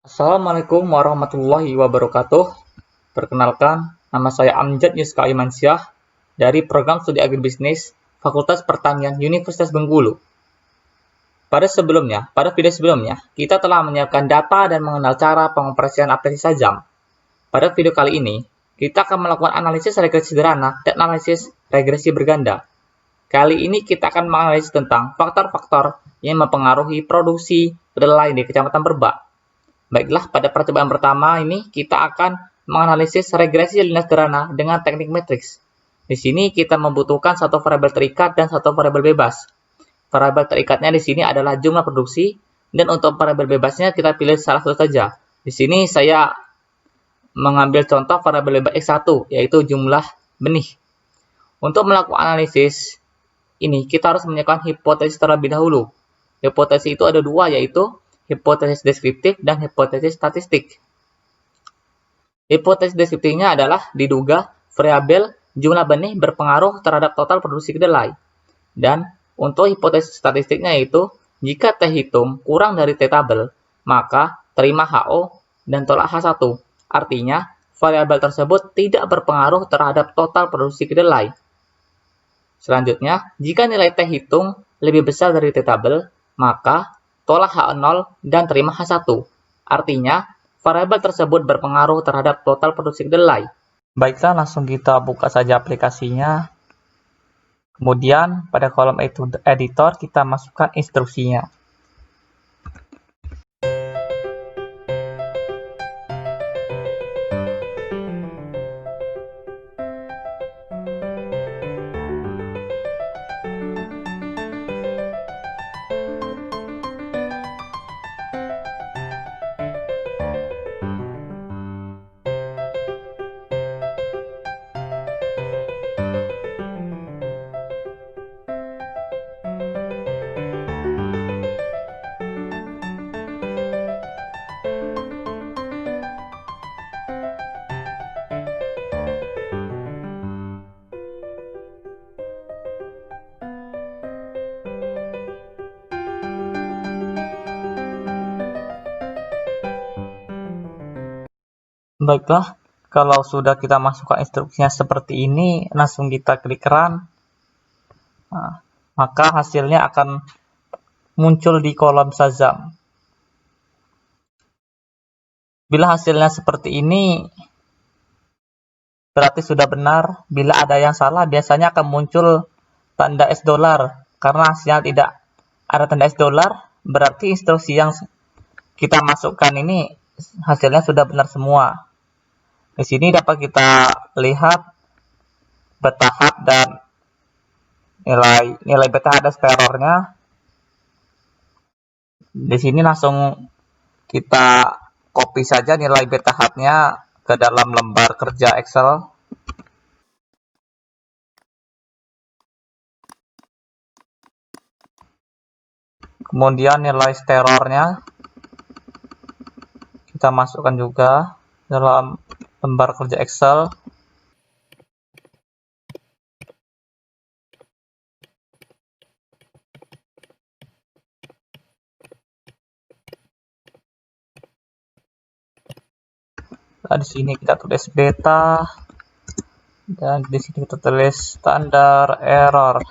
Assalamualaikum warahmatullahi wabarakatuh. Perkenalkan, nama saya Amjad Yuska Imansyah dari Program Studi Agribisnis Fakultas Pertanian Universitas Bengkulu. Pada video sebelumnya, kita telah menyiapkan data dan mengenal cara pengoperasian aplikasi Sajam. Pada video kali ini, kita akan melakukan analisis regresi sederhana dan analisis regresi berganda. Kali ini kita akan menganalisis tentang faktor-faktor yang mempengaruhi produksi kedelai di Kecamatan Berbak. Baiklah, pada percobaan pertama ini kita akan menganalisis regresi linear sederhana dengan teknik matriks. Di sini kita membutuhkan satu variabel terikat dan satu variabel bebas. Variabel terikatnya di sini adalah jumlah produksi, dan untuk variabel bebasnya kita pilih salah satu saja. Di sini saya mengambil contoh variabel bebas X1, yaitu jumlah benih. Untuk melakukan analisis ini, kita harus menyiapkan hipotesis terlebih dahulu. Hipotesis itu ada dua, yaitu hipotesis deskriptif dan hipotesis statistik. Hipotesis deskriptifnya adalah diduga variabel jumlah benih berpengaruh terhadap total produksi kedelai. Dan untuk hipotesis statistiknya yaitu jika T hitung kurang dari T tabel, maka terima HO dan tolak H1. Artinya, variabel tersebut tidak berpengaruh terhadap total produksi kedelai. Selanjutnya, jika nilai T hitung lebih besar dari T tabel, maka tolak H0 dan terima H1. Artinya, variabel tersebut berpengaruh terhadap total produksi kedelai. Baiklah, langsung kita buka saja aplikasinya. Kemudian, pada kolom editor, kita masukkan instruksinya. Baiklah, kalau sudah kita masukkan instruksinya seperti ini, langsung kita klik run. Maka hasilnya akan muncul di kolom Sajam. Bila hasilnya seperti ini, berarti sudah benar. Bila ada yang salah, biasanya akan muncul tanda $. Karena hasilnya tidak ada tanda $, berarti instruksi yang kita masukkan ini hasilnya sudah benar semua. Di sini dapat kita lihat bertahap dan nilai bertahap dan errornya. Di sini langsung kita copy saja nilai bertahapnya ke dalam lembar kerja Excel. Kemudian nilai sterornya kita masukkan juga dalam lembar kerja Excel. Nah, di sini kita tulis beta dan di sini kita tulis standar error.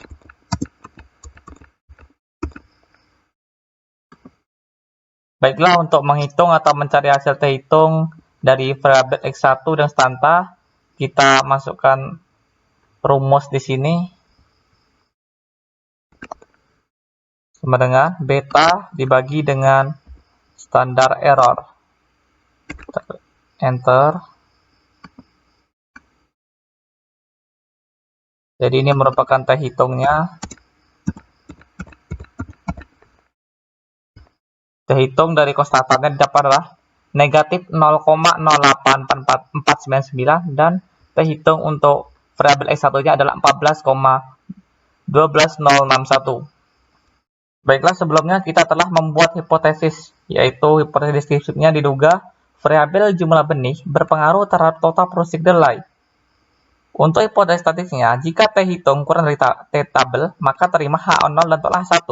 Baiklah, untuk menghitung atau mencari hasil T hitung dari variabel X1 dan stanta, kita masukkan rumus di sini sama dengan beta dibagi dengan standar error. Enter. Jadi ini merupakan T hitungnya. T hitung dari konstantannya didapat adalah negatif 0,08449 dan T hitung untuk variabel X1-nya adalah 14,12061. Baiklah, sebelumnya kita telah membuat hipotesis, yaitu hipotesis deskriptifnya diduga variabel jumlah benih berpengaruh terhadap total produksi kedelai. Untuk hipotesis statistiknya, jika T hitung kurang dari T tabel, maka terima H0 dan tolak H1.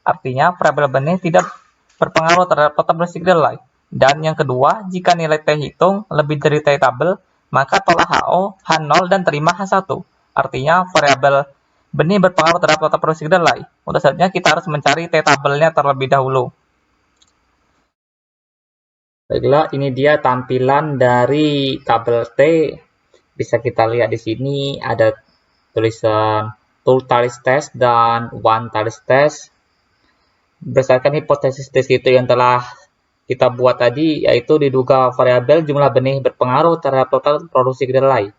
Artinya, variabel benih tidak berpengaruh terhadap total produksi kedelai. Dan yang kedua, jika nilai T hitung lebih dari T tabel, maka tolak HO, H0, dan terima H1. Artinya variabel benih berpengaruh terhadap total produksi kedelai. Untuk selanjutnya kita harus mencari T tabelnya terlebih dahulu. Baiklah, ini dia tampilan dari tabel T. Bisa kita lihat di sini ada tulisan two talis test dan one talis test. Berdasarkan hipotesis tes itu yang telah kita buat tadi, yaitu diduga variabel jumlah benih berpengaruh terhadap total produksi kedelai.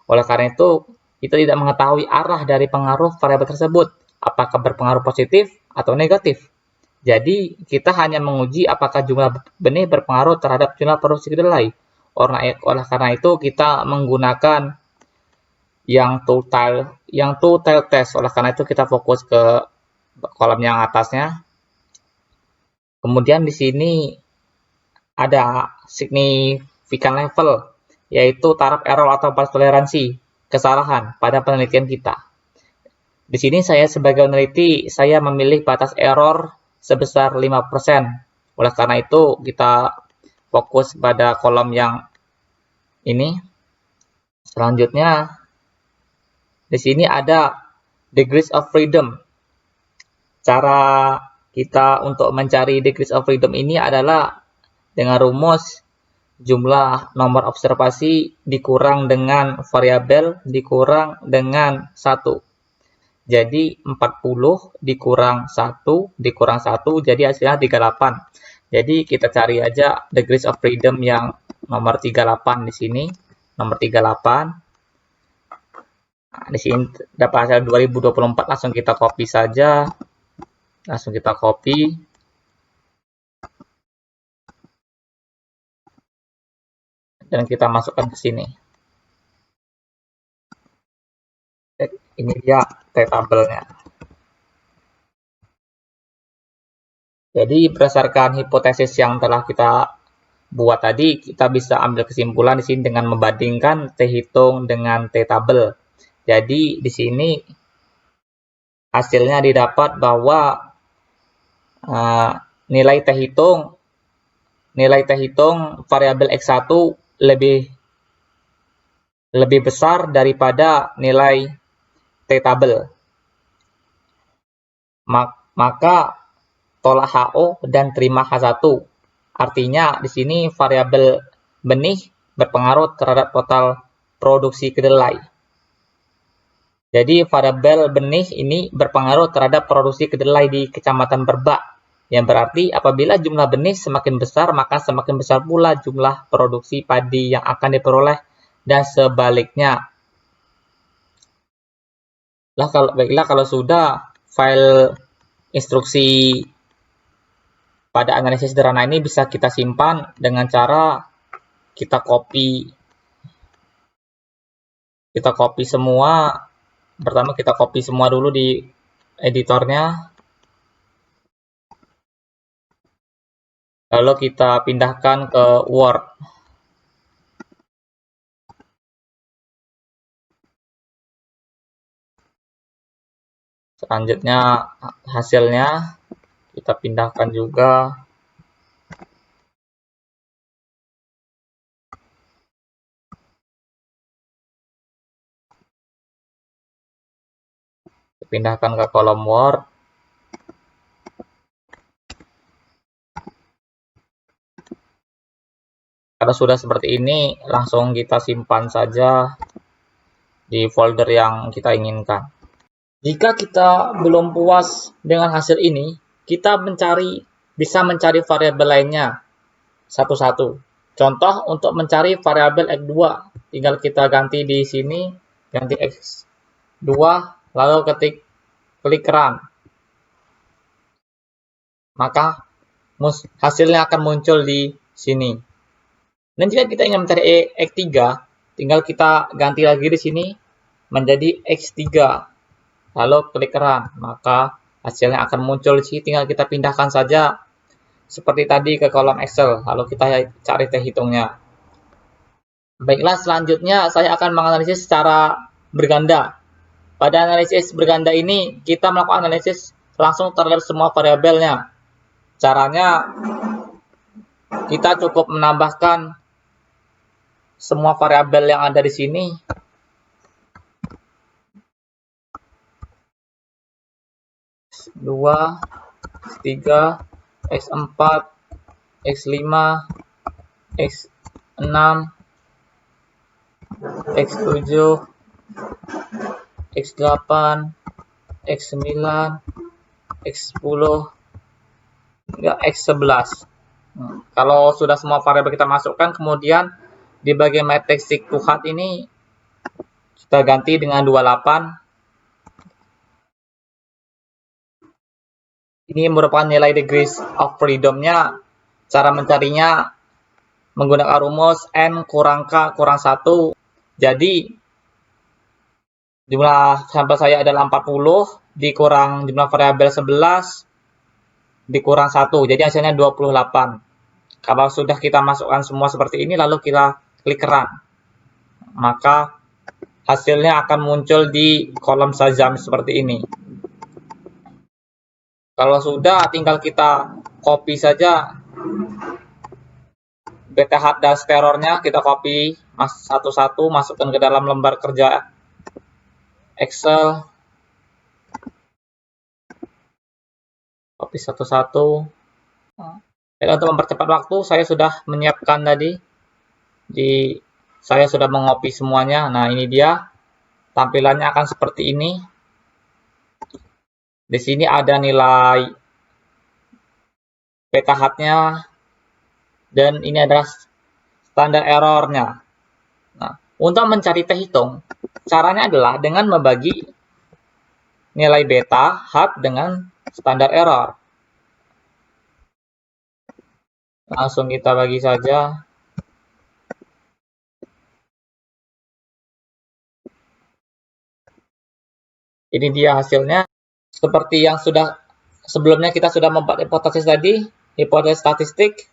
Oleh karena itu, kita tidak mengetahui arah dari pengaruh variabel tersebut, apakah berpengaruh positif atau negatif. Jadi, kita hanya menguji apakah jumlah benih berpengaruh terhadap jumlah produksi kedelai. Oleh karena itu, kita menggunakan yang two-tailed test. Oleh karena itu, kita fokus ke kolom yang atasnya. Kemudian di sini ada signifikan level, yaitu taraf error atau batas toleransi kesalahan pada penelitian kita. Di sini saya sebagai peneliti, saya memilih batas error sebesar 5%. Oleh karena itu, kita fokus pada kolom yang ini. Selanjutnya, di sini ada degrees of freedom. Cara kita untuk mencari degrees of freedom ini adalah dengan rumus jumlah nomor observasi dikurang dengan variabel dikurang dengan 1. Jadi 40 dikurang 1 dikurang 1 jadi hasilnya 38. Jadi kita cari aja degrees of freedom yang nomor 38 di sini. Nomor 38. Nah, di sini dapat hasil 2024, langsung kita copy saja. Langsung kita copy. Dan kita masukkan ke sini. Ini dia T tabelnya. Jadi berdasarkan hipotesis yang telah kita buat tadi, kita bisa ambil kesimpulan di sini dengan membandingkan T hitung dengan T tabel. Jadi di sini hasilnya didapat bahwa nilai T hitung variabel X1 lebih besar daripada nilai T tabel. Maka tolak HO dan terima H1. Artinya di sini variabel benih berpengaruh terhadap total produksi kedelai. Jadi variabel benih ini berpengaruh terhadap produksi kedelai di Kecamatan Berbak. Yang berarti apabila jumlah benih semakin besar, maka semakin besar pula jumlah produksi padi yang akan diperoleh dan sebaliknya. Baiklah, kalau sudah, file instruksi pada analisis sederhana ini bisa kita simpan dengan cara kita copy semua. Pertama kita copy semua dulu di editornya. Lalu kita pindahkan ke Word. Selanjutnya hasilnya kita pindahkan juga. Pindahkan ke kolom Word. Kalau sudah seperti ini, langsung kita simpan saja di folder yang kita inginkan. Jika kita belum puas dengan hasil ini, kita bisa mencari variabel lainnya satu-satu. Contoh untuk mencari variabel X2, tinggal kita ganti di sini, ganti X2, lalu klik run. Maka hasilnya akan muncul di sini. Dan jika kita ingin mencari X3, tinggal kita ganti lagi di sini menjadi X3. Lalu klik run, maka hasilnya akan muncul di sini. Tinggal kita pindahkan saja seperti tadi ke kolom Excel. Lalu kita cari T hitungnya. Baiklah, selanjutnya saya akan menganalisis secara berganda. Pada analisis berganda ini, kita melakukan analisis langsung terhadap semua variabelnya. Caranya, kita cukup menambahkan semua variabel yang ada di sini. X2, X3, X4, X5, X6, X7, X8, X9, X10, hingga X11. Kalau sudah semua variabel kita masukkan, kemudian di bagian matrix Tuhat ini kita ganti dengan 28. Ini merupakan nilai degrees of freedom-nya. Cara mencarinya menggunakan rumus N kurang K kurang 1. Jadi, jumlah sampel saya adalah 40, dikurang jumlah variabel 11, dikurang 1. Jadi hasilnya 28. Kalau sudah kita masukkan semua seperti ini, lalu kita klik run, maka hasilnya akan muncul di kolom Shazam seperti ini. Kalau sudah, tinggal kita copy saja BTH dan terornya, kita copy satu-satu, masukkan ke dalam lembar kerja Excel, copy satu-satu. Dan untuk mempercepat waktu, saya sudah menyiapkan tadi, saya sudah mengopi semuanya. Nah, ini dia, tampilannya akan seperti ini. Di sini ada nilai PTH-nya, dan ini adalah standar error-nya. Nah, untuk mencari T hitung, caranya adalah dengan membagi nilai beta hat dengan standar error. Langsung kita bagi saja. Ini dia hasilnya. Seperti yang sebelumnya kita sudah membuat hipotesis tadi, hipotesis statistik.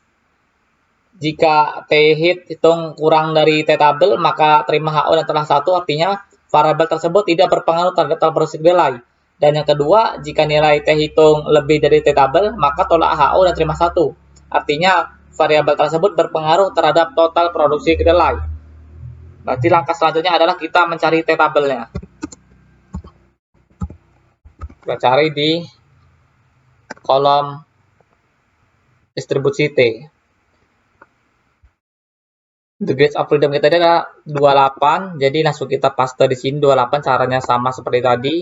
Jika T-hit hitung kurang dari T-tabel, maka terima HO dan telah 1, artinya variabel tersebut tidak berpengaruh terhadap total produksi kedelai. Dan yang kedua, jika nilai T hitung lebih dari T-tabel, maka tolak HO dan terima 1. Artinya variabel tersebut berpengaruh terhadap total produksi kedelai. Berarti langkah selanjutnya adalah kita mencari T-tabelnya. Kita cari di kolom distribusi T. Degrees of freedom kita adalah 28, jadi langsung kita paste di sini 28. Caranya sama seperti tadi.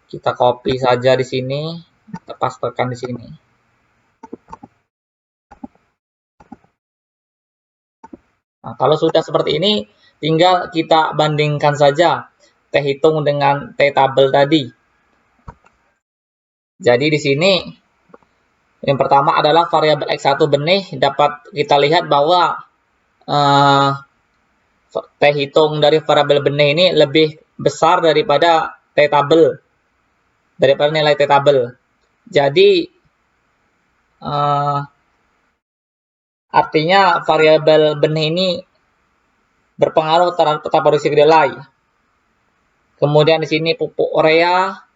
Kita copy saja di sini, kita pastekan di sini. Nah, kalau sudah seperti ini, tinggal kita bandingkan saja T hitung dengan T tabel tadi. Jadi di sini yang pertama adalah variabel X1 benih, dapat kita lihat bahwa T hitung dari variabel benih ini lebih besar daripada T tabel, daripada nilai T tabel. Jadi artinya variabel benih ini berpengaruh terhadap total produksi kedelai. Kemudian di sini pupuk urea,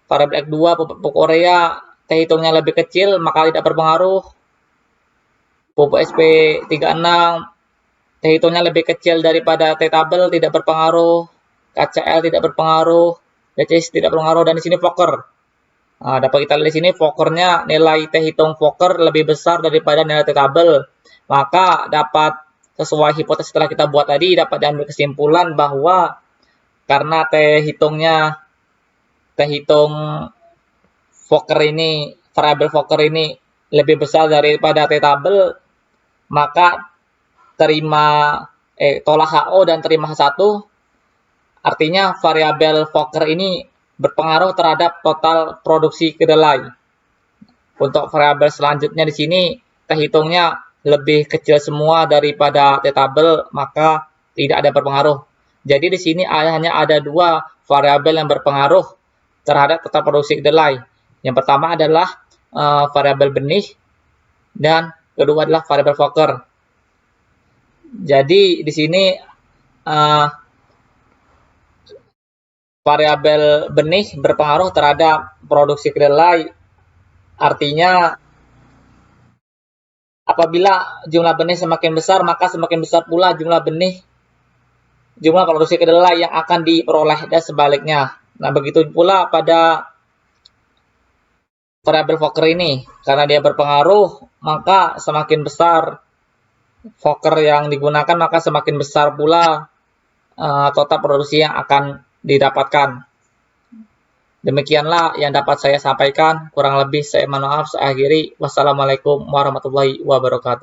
variabel X2 pupuk urea, T hitungnya lebih kecil maka tidak berpengaruh. Pupuk SP36, T hitungnya lebih kecil daripada T tabel, tidak berpengaruh. KCL tidak berpengaruh, DCS tidak berpengaruh, dan di sini Fokker. Nah, dapat kita lihat di sini Fokkernya, nilai T hitung Fokker lebih besar daripada nilai T tabel. Maka dapat sesuai hipotesis setelah kita buat tadi, dapat diambil kesimpulan bahwa karena T hitung Fokker ini, variabel Fokker ini lebih besar daripada T tabel, maka tolak HO dan terima H1, artinya variabel Fokker ini berpengaruh terhadap total produksi kedelai. Untuk variabel selanjutnya di sini, T hitungnya lebih kecil semua daripada T tabel, maka tidak ada berpengaruh. Jadi di sini hanya ada dua variabel yang berpengaruh terhadap total produksi kedelai. Yang pertama adalah variabel benih, dan kedua adalah variabel Fokker. Jadi di sini variabel benih berpengaruh terhadap produksi kedelai, artinya Apabila jumlah benih semakin besar, maka semakin besar pula jumlah produksi kedelai yang akan diperoleh dan sebaliknya. Nah, begitu pula pada variabel Fokker ini, karena dia berpengaruh, maka semakin besar Fokker yang digunakan, maka semakin besar pula total produksi yang akan didapatkan. Demikianlah yang dapat saya sampaikan. Kurang lebih saya mohon maaf. Saya akhiri. Wassalamualaikum warahmatullahi wabarakatuh.